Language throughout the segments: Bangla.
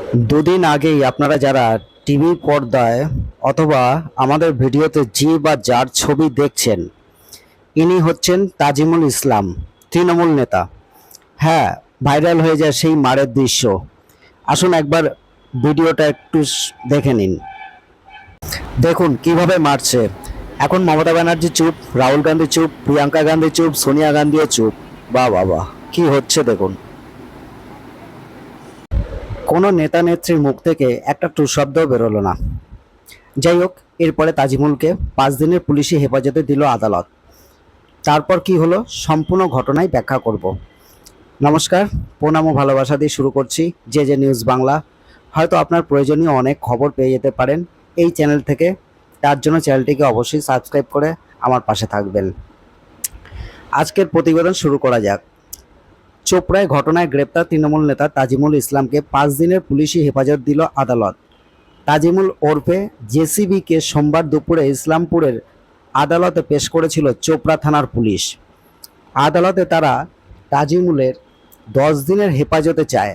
দুদিন আগেই আপনারা যারা টিভি পর্দায় অথবা আমাদের ভিডিওতে যে বা যার ছবি দেখছেন, ইনি হচ্ছেন তাজিমুল ইসলাম, তৃণমূল নেতা। হ্যাঁ, ভাইরাল হয়ে যায় সেই মারের দৃশ্য। আসুন একবার ভিডিওটা একটু দেখে নিন। দেখুন কিভাবে মারছে। এখন মমতা ব্যানার্জি চুপ, রাহুল গান্ধী চুপ, প্রিয়াঙ্কা গান্ধী চুপ, সোনিয়া গান্ধীও চুপ। বাহ বাহ বাহ, কি হচ্ছে দেখুন। কোনো নেতা নেত্রীর মুখ থেকে একটা টু শব্দও বেরোলো না। যাই হোক, এরপরে তাজিমুলকে 5 দিনের পুলিশি হেফাজতে দিল আদালত। তারপর কি হলো সম্পূর্ণ ঘটনায় ব্যাখ্যা করব। নমস্কার, প্রণাম ও ভালোবাসা দিয়ে শুরু করছি যে নিউজ বাংলা। হয়তো আপনার প্রয়োজনীয় অনেক খবর পেয়ে যেতে পারেন এই চ্যানেল থেকে। তার জন্য চ্যানেলটিকে অবশ্যই সাবস্ক্রাইব করে আমার পাশে থাকবেন। আজকের প্রতিবেদন শুরু করা যাক। চোপড়ায় ঘটনায় গ্রেপ্তার তৃণমূল নেতা তাজিমুল ইসলামকে 5 দিনের পুলিশি হেফাজত দিল আদালত। তাজিমুল ওরফে জেসিবিকে সোমবার দুপুরে ইসলামপুরের আদালতে পেশ করেছিল চোপড়া থানার পুলিশ। আদালতে তারা তাজিমুলের 10 দিনের হেফাজতে চায়।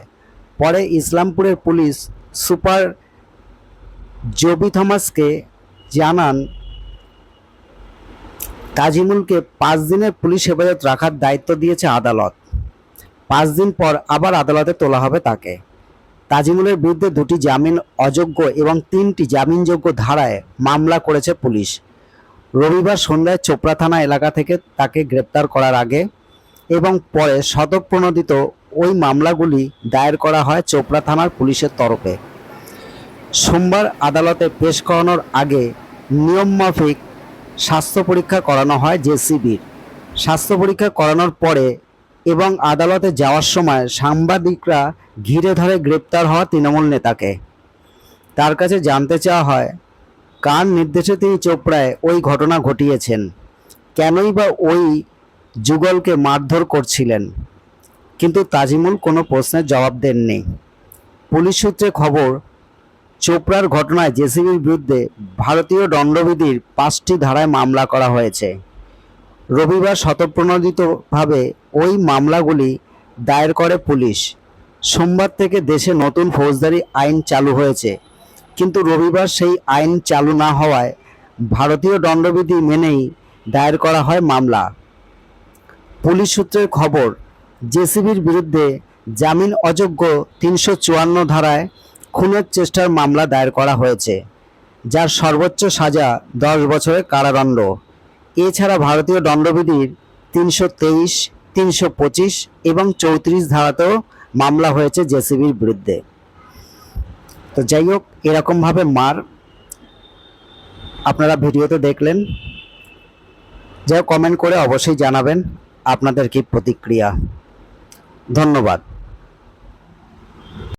পরে ইসলামপুরের পুলিশ সুপার জবি থমাসকে জানান, তাজিমুলকে 5 দিনের পুলিশ হেফাজত রাখার দায়িত্ব দিয়েছে আদালত। 5 দিন পর আবার আদালতে তোলা হবে তাকে। তাজিমুলের বিরুদ্ধে 2টি জামিন অযোগ্য এবং 3টি জামিনযোগ্য ধারায় মামলা করেছে পুলিশ। রবিবার সন্ধ্যায় চোপড়া থানা এলাকা থেকে তাকে গ্রেপ্তার করার আগে এবং পরে স্বতঃপ্রণোদিত ওই মামলাগুলি দায়ের করা হয় চোপড়া থানার পুলিশের তরফে। সোমবার আদালতে পেশ করানোর আগে নিয়মমাফিক স্বাস্থ্য পরীক্ষা করানো হয় জেসিবির। স্বাস্থ্য পরীক্ষা করানোর পরে এবং আদালতে যাওয়ার সময় সাংবাদিকরা ঘিরে ধরে গ্রেপ্তার হওয়া তৃণমূল নেতাকে। তার কাছে জানতে চাওয়া হয়, কার নির্দেশে তিনি চোপড়ায় ওই ঘটনা ঘটিয়েছেন, কেনই বা ওই যুগলকে মারধর করছিলেন। কিন্তু তাজিমুল কোনো প্রশ্নের জবাব দেননি। পুলিশ সূত্রে খবর, চোপড়ার ঘটনায় জেসিবির বিরুদ্ধে ভারতীয় দণ্ডবিধির 5টি ধারায় মামলা করা হয়েছে। রবিবার স্বতঃপ্রণোদিতভাবে ওই মামলাগুলি দায়ের করে পুলিশ। সোমবার থেকে দেশে নতুন ফৌজদারি আইন চালু হয়েছে, কিন্তু রবিবার সেই আইন চালু না হওয়ায় ভারতীয় দণ্ডবিধি মেনেই দায়ের করা হয় মামলা। পুলিশ সূত্রের খবর, জেসিবির বিরুদ্ধে জামিন অযোগ্য 354 ধারায় খুনের চেষ্টার মামলা দায়ের করা হয়েছে, যার সর্বোচ্চ সাজা 10 বছরের কারাদণ্ড। এছাড়া ভারতীয় দণ্ডবিধির 323, 325 এবং 34 ধারাতেও মামলা হয়েছে জেসিবির বিরুদ্ধে। তো যাই হোক, এরকমভাবে মার আপনারা ভিডিওতে দেখলেন। যাই হোক, কমেন্ট করে অবশ্যই জানাবেন আপনাদের কি প্রতিক্রিয়া। ধন্যবাদ।